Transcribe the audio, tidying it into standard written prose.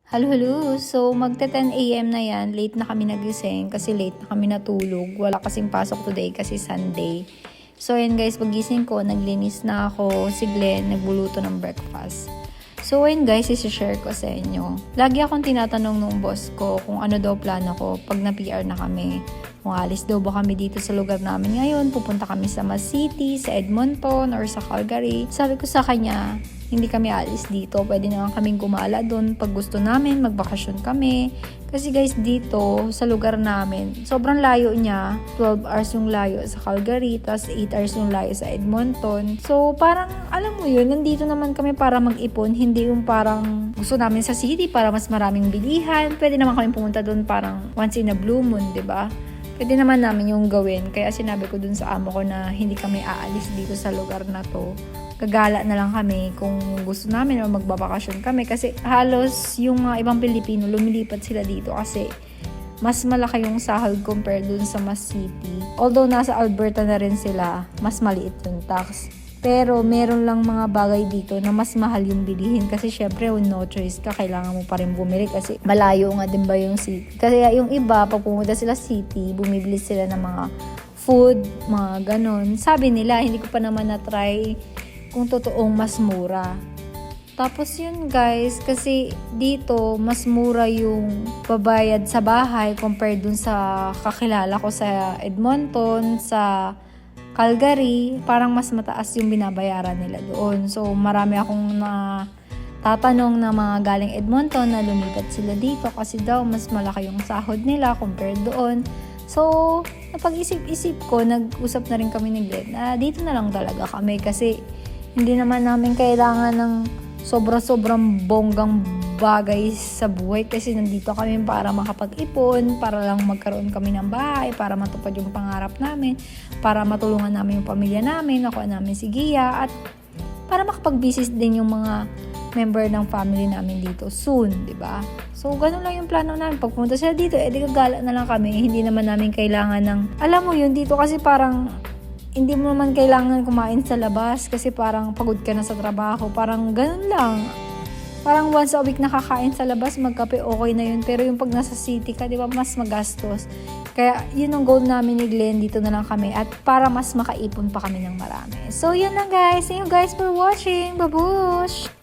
Hello. So, magte-10 AM na yan. Late na kami nagising kasi late na kami natulog. Wala kasing pasok today kasi Sunday. So, ayan guys, pagising ko, naglinis na ako. Si Glenn, nagbuluto ng breakfast. So, ayan guys, isi-share ko sa inyo. Lagi akong tinatanong nung boss ko kung ano daw plano ko pag na-PR na kami. Kung alis daw ba kami dito sa lugar namin ngayon, pupunta kami sa Mas City, sa Edmonton, or sa Calgary. Sabi ko sa kanya, hindi kami alis dito. Pwede naman kaming gumala doon pag gusto namin, magbakasyon kami. Kasi guys, dito sa lugar namin, sobrang layo niya. 12 hours yung layo sa Calgary, tapos 8 hours yung layo sa Edmonton. So, parang, alam mo yun, nandito naman kami para mag-ipon. Hindi yung parang gusto namin sa city para mas maraming bilihan. Pwede naman kami pumunta doon parang once in a blue moon, diba? Pwede naman namin yung gawin. Kaya sinabi ko dun sa amo ko na hindi kami aalis dito sa lugar na to. Gagala na lang kami kung gusto namin o magbabakasyon kami. Kasi halos yung mga ibang Pilipino lumilipat sila dito kasi mas malaki yung sahod compare dun sa Mas City. Although nasa Alberta na rin sila, mas maliit yung tax. Pero meron lang mga bagay dito na mas mahal yung bilihin kasi syempre no choice ka, kailangan mo pa rin bumili kasi malayo nga din ba yung city. Kasi yung iba, pag pumunta sila city, bumibili sila ng mga food, mga ganon. Sabi nila, hindi ko pa naman na-try kung totoong mas mura. Tapos yun guys, kasi dito mas mura yung babayad sa bahay compared dun sa kakilala ko sa Edmonton, sa Calgary, parang mas mataas yung binabayaran nila doon. So, marami akong tatanong na mga galing Edmonton na lumipat sila dito kasi daw mas malaki yung sahod nila compared doon. So, napag-isip-isip ko, nag-usap na rin kami ni Glenn na dito na lang talaga kami kasi hindi naman namin kailangan ng sobra-sobrang bonggang bagay sa buhay kasi nandito kami para makapag-ipon, para lang magkaroon kami ng bahay, para matupad yung pangarap namin, para matulungan namin yung pamilya namin, nakuha namin si Gia, at para makapag-business din yung mga member ng family namin dito soon, di ba? So, ganun lang yung plano namin. Pag pumunta sila dito, di gagala na lang kami. Hindi naman namin kailangan ng, alam mo yun, dito kasi parang hindi mo naman kailangan kumain sa labas kasi parang pagod ka na sa trabaho. Parang ganun lang. Parang once a week nakakain sa labas, magkape, okay na yun. Pero yung pag nasa city ka, di ba, mas magastos. Kaya yun ang goal namin ni Glenn, dito na lang kami. At para mas makaipon pa kami ng marami. So, yun lang guys. Thank you guys for watching. Babush!